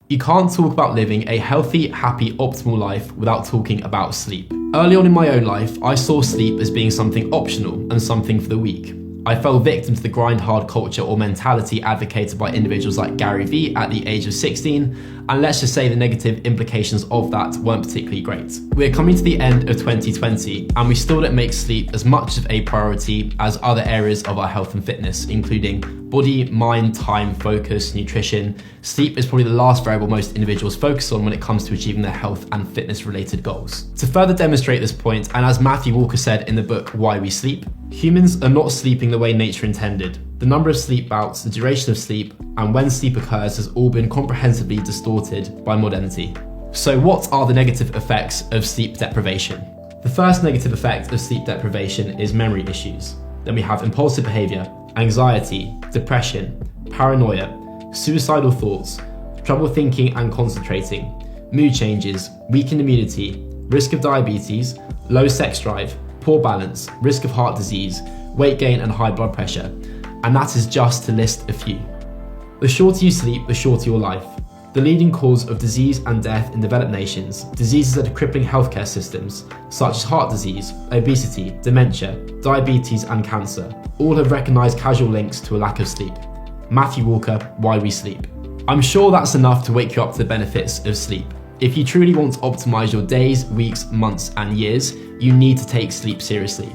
You can't talk about living a healthy, happy, optimal life without talking about sleep. Early on in my own life, I saw sleep as being something optional and something for the weak. I fell victim to the grind hard culture or mentality advocated by individuals like Gary Vee at the age of 16, and let's just say the negative implications of that weren't particularly great. We're coming to the end of 2020, and we still don't make sleep as much of a priority as other areas of our health and fitness, including body, mind, time, focus, nutrition. Sleep is probably the last variable most individuals focus on when it comes to achieving their health and fitness related goals. To further demonstrate this point, and as Matthew Walker said in the book Why We Sleep, humans are not sleeping the way nature intended. The number of sleep bouts, the duration of sleep, and when sleep occurs has all been comprehensively distorted by modernity. So what are the negative effects of sleep deprivation? The first negative effect of sleep deprivation is memory issues. Then we have impulsive behavior, anxiety, depression, paranoia, suicidal thoughts, trouble thinking and concentrating, mood changes, weakened immunity, risk of diabetes, low sex drive, poor balance, risk of heart disease, weight gain and high blood pressure. And that is just to list a few. The shorter you sleep, the shorter your life. The leading cause of disease and death in developed nations, diseases that are crippling healthcare systems, such as heart disease, obesity, dementia, diabetes and cancer, all have recognised causal links to a lack of sleep. Matthew Walker, Why We Sleep. I'm sure that's enough to wake you up to the benefits of sleep. If you truly want to optimise your days, weeks, months and years, you need to take sleep seriously.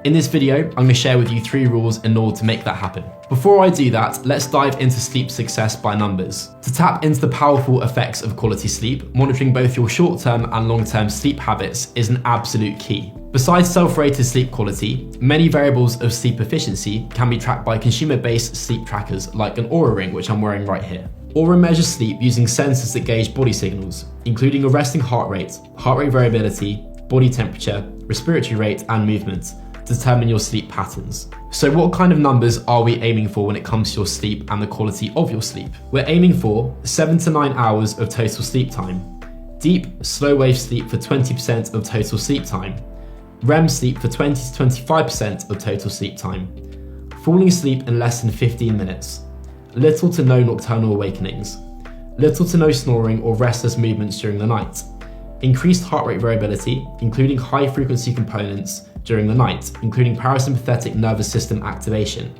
In this video, I'm going to share with you 3 rules in order to make that happen. Before I do that, let's dive into sleep success by numbers. To tap into the powerful effects of quality sleep, monitoring both your short-term and long-term sleep habits is an absolute key. Besides self-rated sleep quality, many variables of sleep efficiency can be tracked by consumer-based sleep trackers like an Oura Ring, which I'm wearing right here. Oura measures sleep using sensors that gauge body signals, including a resting heart rate variability, body temperature, respiratory rate, and movement, to determine your sleep patterns. So what kind of numbers are we aiming for when it comes to your sleep and the quality of your sleep? We're aiming for 7 to 9 hours of total sleep time, deep, slow wave sleep for 20% of total sleep time, REM sleep for 20 to 25% of total sleep time, falling asleep in less than 15 minutes, little to no nocturnal awakenings, little to no snoring or restless movements during the night, increased heart rate variability, including high frequency components during the night, including parasympathetic nervous system activation.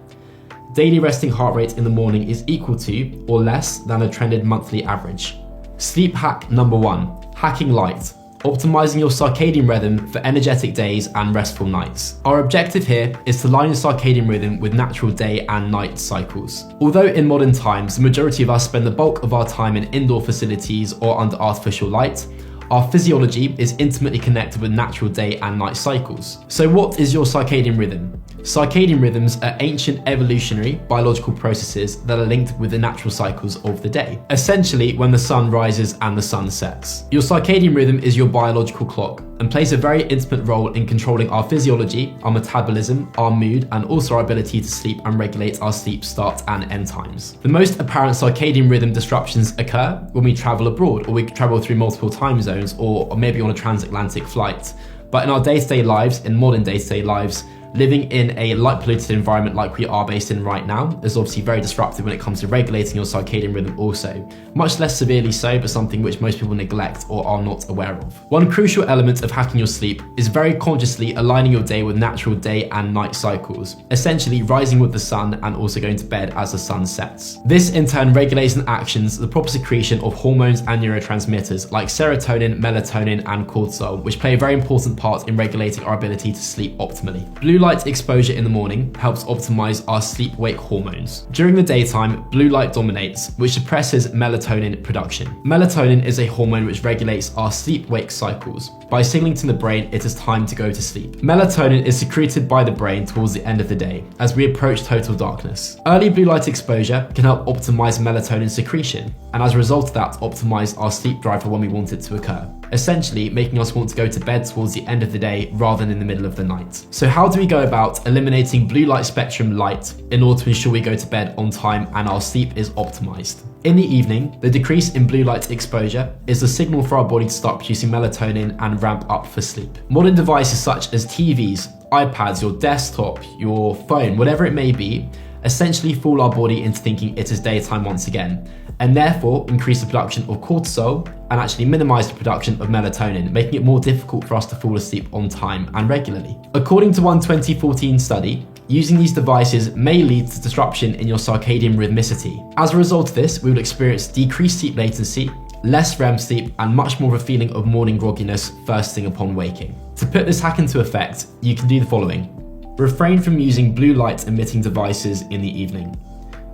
Daily resting heart rate in the morning is equal to or less than a trended monthly average. Sleep hack number 1, hacking light. Optimizing your circadian rhythm for energetic days and restful nights. Our objective here is to align your circadian rhythm with natural day and night cycles. Although in modern times, the majority of us spend the bulk of our time in indoor facilities or under artificial light, our physiology is intimately connected with natural day and night cycles. So what is your circadian rhythm? Circadian rhythms are ancient evolutionary biological processes that are linked with the natural cycles of the day, essentially when the sun rises and the sun sets. Your circadian rhythm is your biological clock and plays a very intimate role in controlling our physiology, our metabolism, our mood, and also our ability to sleep and regulate our sleep start and end times. The most apparent circadian rhythm disruptions occur when we travel abroad, or we travel through multiple time zones, or maybe on a transatlantic flight. But in our day-to-day lives, in modern day-to-day lives, living in a light polluted environment like we are based in right now is obviously very disruptive when it comes to regulating your circadian rhythm also. Much less severely so, but something which most people neglect or are not aware of. One crucial element of hacking your sleep is very consciously aligning your day with natural day and night cycles, essentially rising with the sun and also going to bed as the sun sets. This in turn regulates and actions the proper secretion of hormones and neurotransmitters like serotonin, melatonin, and cortisol, which play a very important part in regulating our ability to sleep optimally. Blue light exposure in the morning helps optimize our sleep-wake hormones. During the daytime, blue light dominates, which suppresses melatonin production. Melatonin is a hormone which regulates our sleep-wake cycles by signaling to the brain it is time to go to sleep. Melatonin is secreted by the brain towards the end of the day as we approach total darkness. Early blue light exposure can help optimize melatonin secretion, and as a result of that, optimize our sleep drive for when we want it to occur, essentially making us want to go to bed towards the end of the day rather than in the middle of the night. So how do we go about eliminating blue light spectrum light in order to ensure we go to bed on time and our sleep is optimized? In the evening, the decrease in blue light exposure is the signal for our body to start producing melatonin and ramp up for sleep. Modern devices such as TVs, iPads, your desktop, your phone, whatever it may be, essentially fool our body into thinking it is daytime once again. and therefore increase the production of cortisol and actually minimize the production of melatonin, making it more difficult for us to fall asleep on time and regularly. According to one 2014 study, using these devices may lead to disruption in your circadian rhythmicity. As a result of this, we will experience decreased sleep latency, less REM sleep, and much more of a feeling of morning grogginess first thing upon waking. To put this hack into effect, you can do the following. Refrain from using blue light emitting devices in the evening.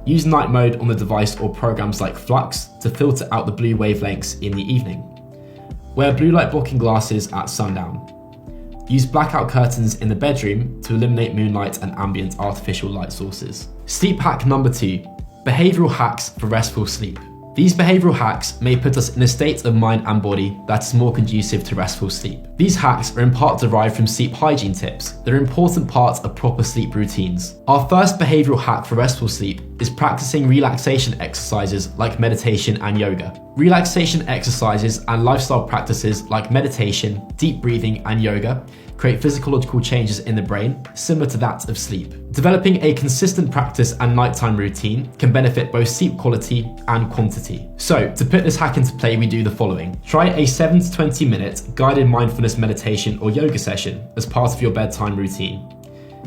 Use night mode on the device or programs like Flux to filter out the blue wavelengths in the evening. Wear blue light blocking glasses at sundown. Use blackout curtains in the bedroom to eliminate moonlight and ambient artificial light sources. Sleep hack number 2, behavioral hacks for restful sleep. These behavioral hacks may put us in a state of mind and body that is more conducive to restful sleep. These hacks are in part derived from sleep hygiene tips that are important parts of proper sleep routines. Our first behavioral hack for restful sleep is practicing relaxation exercises like meditation and yoga. Relaxation exercises and lifestyle practices like meditation, deep breathing, and yoga create physiological changes in the brain similar to that of sleep. Developing a consistent practice and nighttime routine can benefit both sleep quality and quantity. So, to put this hack into play, we do the following. Try a 7 to 20 minute guided mindfulness meditation or yoga session as part of your bedtime routine.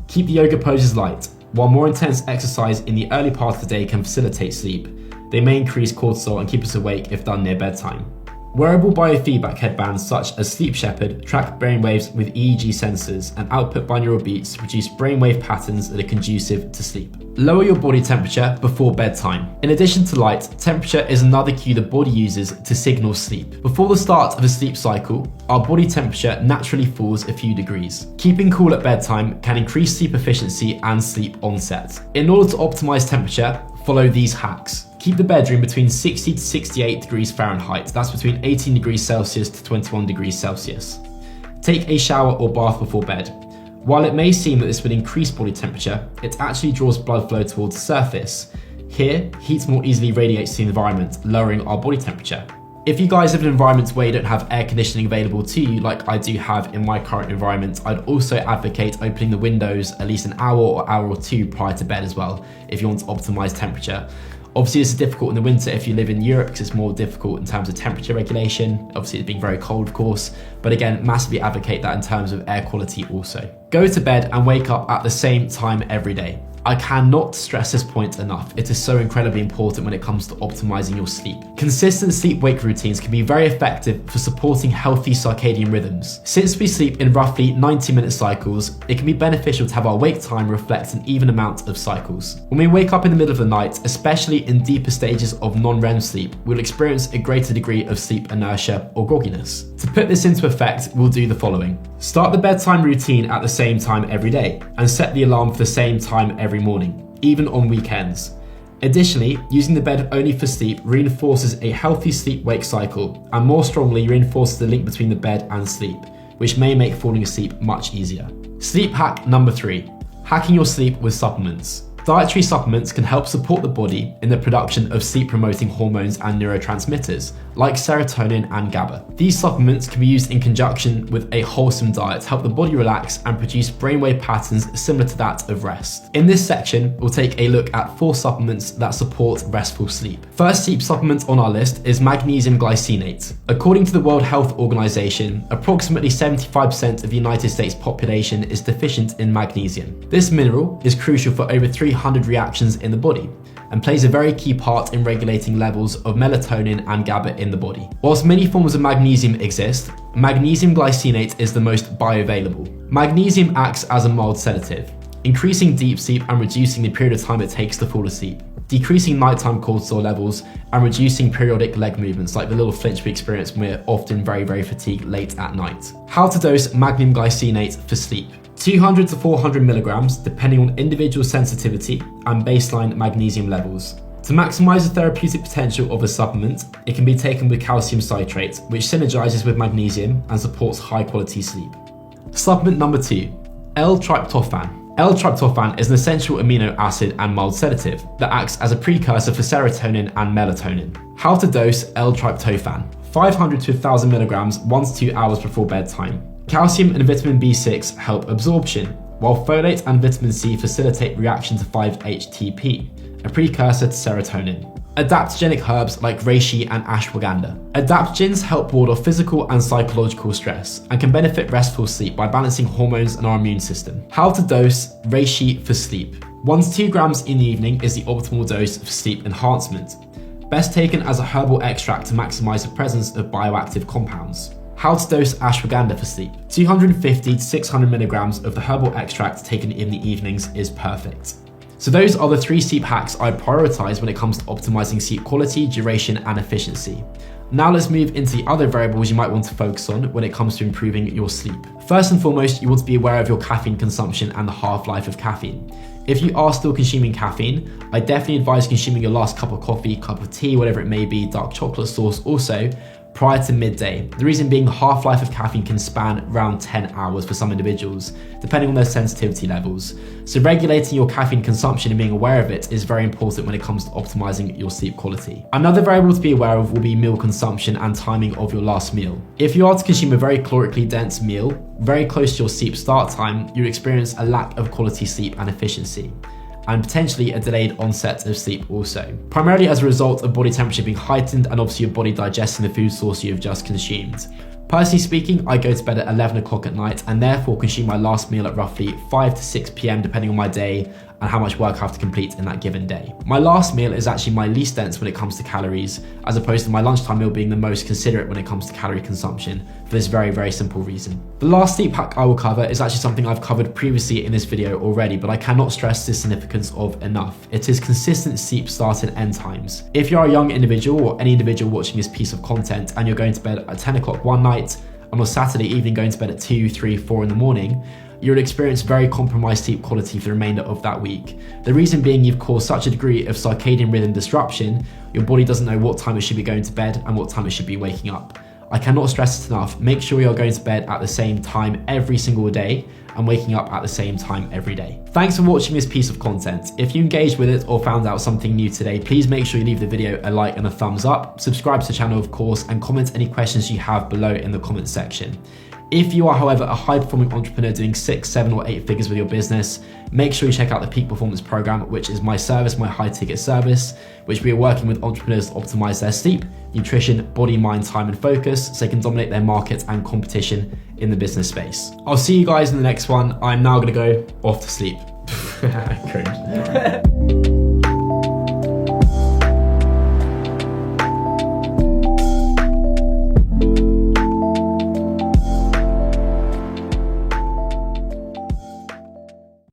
Keep the yoga poses light. While more intense exercise in the early part of the day can facilitate sleep, they may increase cortisol and keep us awake if done near bedtime. Wearable biofeedback headbands such as Sleep Shepherd track brainwaves with EEG sensors and output binaural beats to produce brainwave patterns that are conducive to sleep. Lower your body temperature before bedtime. In addition to light, temperature is another cue the body uses to signal sleep. Before the start of a sleep cycle, our body temperature naturally falls a few degrees. Keeping cool at bedtime can increase sleep efficiency and sleep onset. In order to optimize temperature, follow these hacks. Keep the bedroom between 60 to 68 degrees Fahrenheit, that's between 18 degrees Celsius to 21 degrees Celsius. Take a shower or bath before bed. While it may seem that this would increase body temperature, it actually draws blood flow towards the surface. Here, heat more easily radiates to the environment, lowering our body temperature. If you guys live in an environment where you don't have air conditioning available to you, like I do have in my current environment, I'd also advocate opening the windows at least an hour or two prior to bed as well, if you want to optimize temperature. Obviously, this is difficult in the winter if you live in Europe because it's more difficult in terms of temperature regulation. Obviously, it's being very cold, of course. But again, massively advocate that in terms of air quality also. Go to bed and wake up at the same time every day. I cannot stress this point enough. It is so incredibly important when it comes to optimizing your sleep. Consistent sleep-wake routines can be very effective for supporting healthy circadian rhythms. Since we sleep in roughly 90-minute cycles, it can be beneficial to have our wake time reflect an even amount of cycles. When we wake up in the middle of the night, especially in deeper stages of non-REM sleep, we'll experience a greater degree of sleep inertia or grogginess. To put this into effect, we'll do the following. Start the bedtime routine at the same time every day, and set the alarm for the same time every morning, even on weekends. Additionally, using the bed only for sleep reinforces a healthy sleep-wake cycle, and more strongly reinforces the link between the bed and sleep, which may make falling asleep much easier. Sleep hack number 3, hacking your sleep with supplements. Dietary supplements can help support the body in the production of sleep-promoting hormones and neurotransmitters, like serotonin and GABA. These supplements can be used in conjunction with a wholesome diet to help the body relax and produce brainwave patterns similar to that of rest. In this section, we'll take a look at 4 supplements that support restful sleep. First sleep supplement on our list is magnesium glycinate. According to the World Health Organization, approximately 75% of the United States population is deficient in magnesium. This mineral is crucial for over 300 reactions in the body and plays a very key part in regulating levels of melatonin and GABA in the body. Whilst many forms of magnesium exist, magnesium glycinate is the most bioavailable. Magnesium acts as a mild sedative, increasing deep sleep and reducing the period of time it takes to fall asleep, decreasing nighttime cortisol levels and reducing periodic leg movements like the little flinch we experience when we're often very fatigued late at night. How to dose magnesium glycinate for sleep. 200 to 400 milligrams depending on individual sensitivity and baseline magnesium levels. To maximize the therapeutic potential of a supplement, it can be taken with calcium citrate, which synergizes with magnesium and supports high quality sleep. Supplement number 2, L-tryptophan. L-tryptophan is an essential amino acid and mild sedative that acts as a precursor for serotonin and melatonin. How to dose L-tryptophan. 500 to 1000 milligrams 1 to 2 hours before bedtime. Calcium and vitamin B6 help absorption, while folate and vitamin C facilitate reaction to 5-HTP, a precursor to serotonin. Adaptogenic herbs like reishi and ashwagandha. Adaptogens help ward off physical and psychological stress and can benefit restful sleep by balancing hormones and our immune system. How to dose reishi for sleep. 1 to 2 grams in the evening is the optimal dose for sleep enhancement. Best taken as a herbal extract to maximize the presence of bioactive compounds. How to dose ashwagandha for sleep. 250 to 600 milligrams of the herbal extract taken in the evenings is perfect. So those are the 3 sleep hacks I prioritize when it comes to optimizing sleep quality, duration, and efficiency. Now let's move into the other variables you might want to focus on when it comes to improving your sleep. First and foremost, you want to be aware of your caffeine consumption and the half-life of caffeine. If you are still consuming caffeine, I definitely advise consuming your last cup of coffee, cup of tea, whatever it may be, dark chocolate sauce also, prior to midday. The reason being the half-life of caffeine can span around 10 hours for some individuals, depending on their sensitivity levels. So regulating your caffeine consumption and being aware of it is very important when it comes to optimizing your sleep quality. Another variable to be aware of will be meal consumption and timing of your last meal. If you are to consume a very calorically dense meal, very close to your sleep start time, you experience a lack of quality sleep and efficiency, and potentially a delayed onset of sleep also. Primarily as a result of body temperature being heightened and obviously your body digesting the food source you have just consumed. Personally speaking, I go to bed at 11 o'clock at night and therefore consume my last meal at roughly 5 to 6 p.m. depending on my day and how much work I have to complete in that given day. My last meal is actually my least dense when it comes to calories, as opposed to my lunchtime meal being the most considerate when it comes to calorie consumption, for this very, very simple reason. The last sleep hack I will cover is actually something I've covered previously in this video already, but I cannot stress the significance of enough. It is consistent sleep start and end times. If you're a young individual or any individual watching this piece of content and you're going to bed at 10 o'clock one night, and on Saturday evening going to bed at 2, 3, 4 in the morning, you'll experience very compromised sleep quality for the remainder of that week. The reason being you've caused such a degree of circadian rhythm disruption, your body doesn't know what time it should be going to bed and what time it should be waking up. I cannot stress it enough, make sure you're going to bed at the same time every single day and waking up at the same time every day. Thanks for watching this piece of content. If you engaged with it or found out something new today, please make sure you leave the video a like and a thumbs up, subscribe to the channel of course, and comment any questions you have below in the comment section. If you are, however, a high-performing entrepreneur doing 6, 7, or 8 figures with your business, make sure you check out the Peak Performance Program, which is my service, my high-ticket service, which we are working with entrepreneurs to optimize their sleep, nutrition, body, mind, time, and focus so they can dominate their market and competition in the business space. I'll see you guys in the next one. I'm now going to go off to sleep. Cringe.